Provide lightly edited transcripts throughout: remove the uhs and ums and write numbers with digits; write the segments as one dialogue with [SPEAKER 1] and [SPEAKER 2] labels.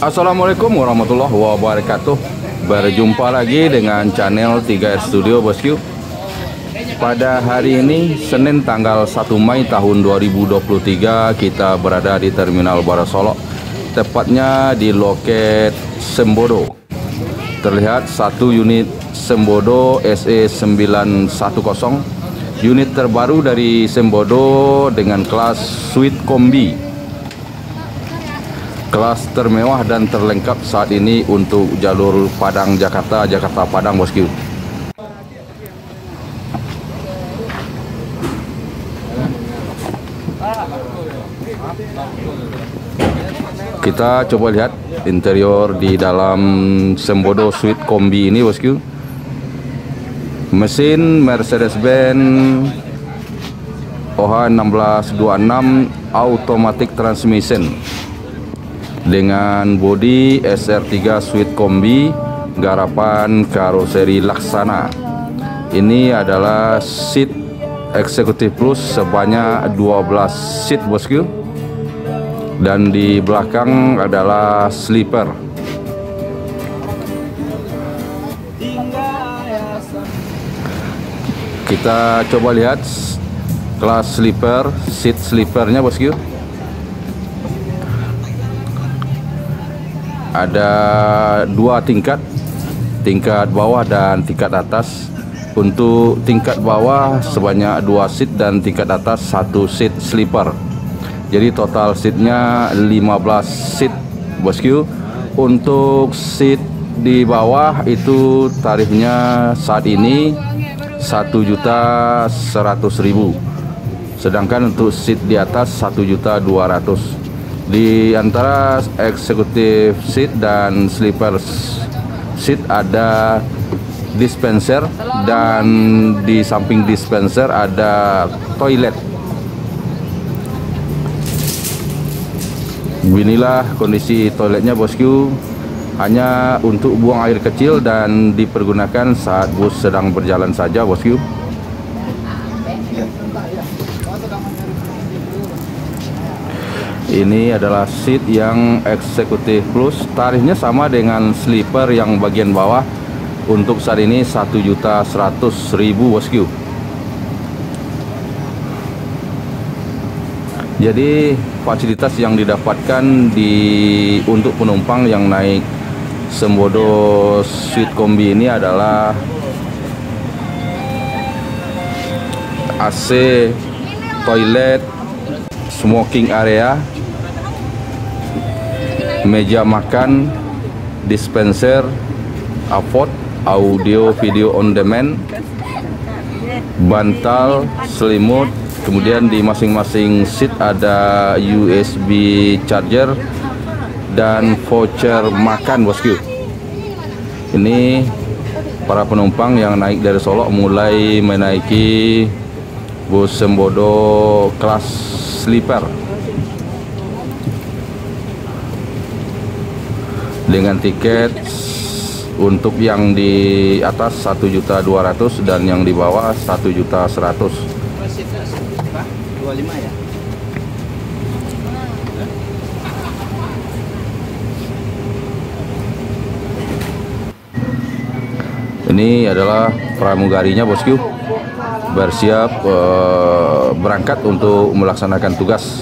[SPEAKER 1] Assalamualaikum warahmatullahi wabarakatuh. Berjumpa lagi dengan channel 3R Studio bosku. Pada hari ini Senin tanggal 1 Mei tahun 2023 kita berada di Terminal Baru Solok, tepatnya di loket Sembodo. Terlihat satu unit Sembodo SE910, unit terbaru dari Sembodo dengan kelas Suite Kombi. Kelas termewah dan terlengkap saat ini untuk jalur Padang Jakarta, Jakarta Padang bosku. Kita coba lihat interior di dalam Sembodo Suite Kombi ini bosku. Mesin Mercedes-Benz OH1626 automatic transmission dengan bodi SR3 Suite Kombi garapan karoseri Laksana. Ini adalah seat eksekutif plus sebanyak 12 seat bosku, dan di belakang adalah sleeper. Kita coba lihat kelas sleeper, seat sleepernya bosku. Ada dua tingkat, tingkat bawah dan tingkat atas. Untuk tingkat bawah sebanyak 2 seat dan tingkat atas 1 seat sleeper. Jadi total seatnya 15 seat bosku. Untuk seat di bawah itu tarifnya saat ini 1.100.000. Sedangkan untuk seat di atas 1.200.000. Di antara eksekutif seat dan sleeper seat ada dispenser, dan di samping dispenser ada toilet. Inilah kondisi toiletnya bosku, hanya untuk buang air kecil dan dipergunakan saat bus sedang berjalan saja bosku. Ini adalah seat yang eksekutif plus, tarifnya sama dengan sleeper yang bagian bawah. Untuk saat ini 1.100.000 bosku. Jadi fasilitas yang didapatkan untuk penumpang yang naik Sembodo Suite Kombi ini adalah AC, toilet, smoking area, meja makan, dispenser, avot, audio video on demand, bantal, selimut. Kemudian di masing-masing seat ada USB charger dan voucher makan bosku. Ini para penumpang yang naik dari Solok mulai menaiki bus Sembodo kelas sleeper dengan tiket untuk yang di atas 1.200.000 dan yang di bawah 1.100.000.
[SPEAKER 2] 25 ya.
[SPEAKER 1] Ini adalah pramugarinya bosku, bersiap berangkat untuk melaksanakan tugas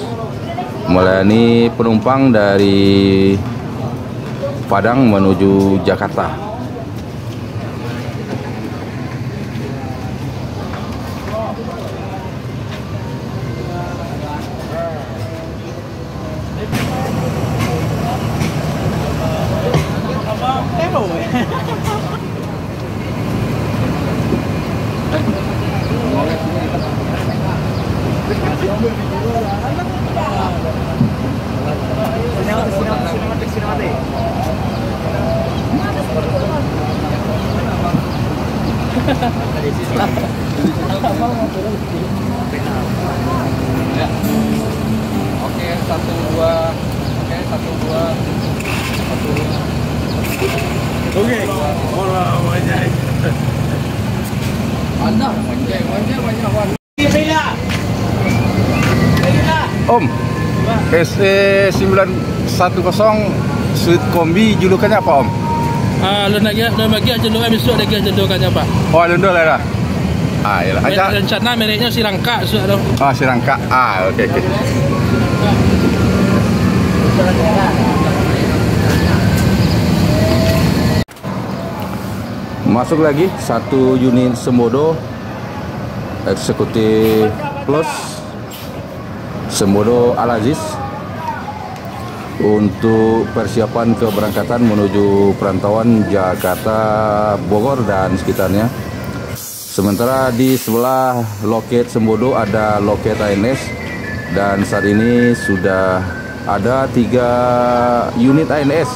[SPEAKER 1] melayani penumpang dari Padang menuju Jakarta.
[SPEAKER 2] Oke, 1 2. Oke, 1 2. Oke. Ora wajah. Anda wajah.
[SPEAKER 1] Om, SE910 Sweet Kombi julukannya apa Om?
[SPEAKER 2] Lun bagi julukan besok lagi julukannya Pak.
[SPEAKER 1] Oh lundul lah. Iyalah.
[SPEAKER 2] Rencana mereknya Sirangka sudah.
[SPEAKER 1] Oh Sirangka. Oke. Masuk lagi satu unit Sembodo Eksekutif Plus Sembodo Al Aziz untuk persiapan keberangkatan menuju perantauan Jakarta, Bogor dan sekitarnya. Sementara di sebelah loket Sembodo ada loket ANS dan saat ini sudah ada 3 unit ANS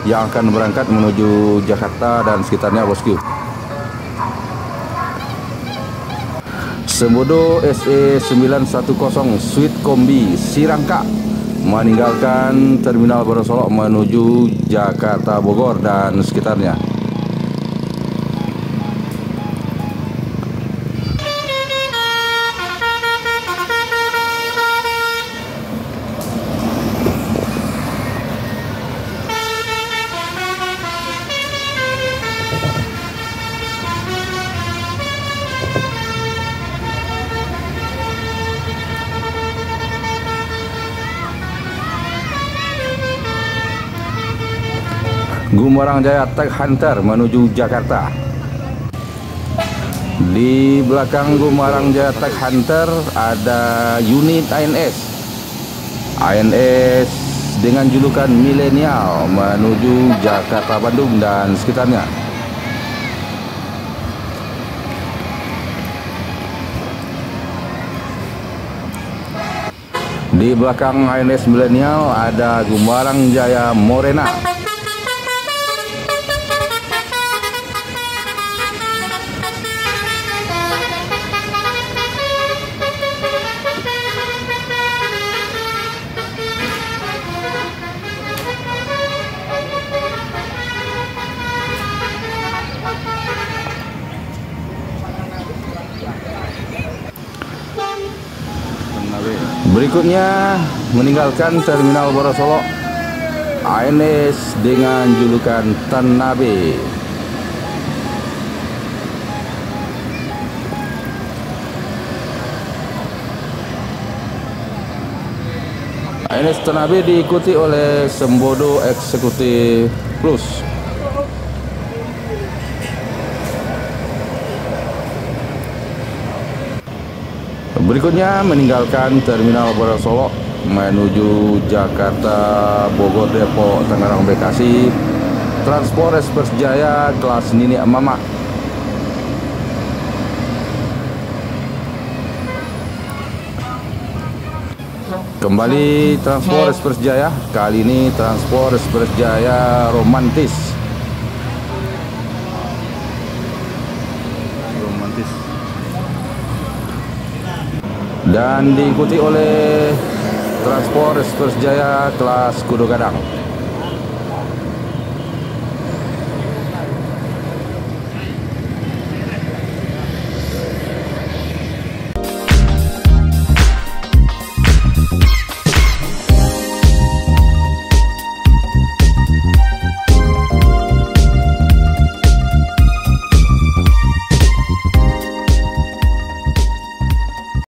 [SPEAKER 1] yang akan berangkat menuju Jakarta dan sekitarnya, bosku. Sembodo SE 910 Sweet Kombi Sirangka meninggalkan Terminal Baru Solok menuju Jakarta, Bogor dan sekitarnya. Gumarang Jaya Tech Hunter menuju Jakarta. Di belakang Gumarang Jaya Tech Hunter ada unit ANS dengan julukan Milenial menuju Jakarta, Bandung dan sekitarnya. Di belakang ANS Milenial ada Gumarang Jaya Morena. Berikutnya meninggalkan Terminal Baru Solok ANS dengan julukan Tanabe. ANS Tanabe diikuti oleh Sembodo Eksekutif Plus. Berikutnya meninggalkan Terminal Baru Solok menuju Jakarta, Bogor, Depok, Tangerang, Bekasi, Transport Express Jaya kelas Nini Mama. Kembali Transport Express Jaya, kali ini Transport Express Jaya Romantis. Dan diikuti oleh Transport Express Jaya kelas Kudo Gadang.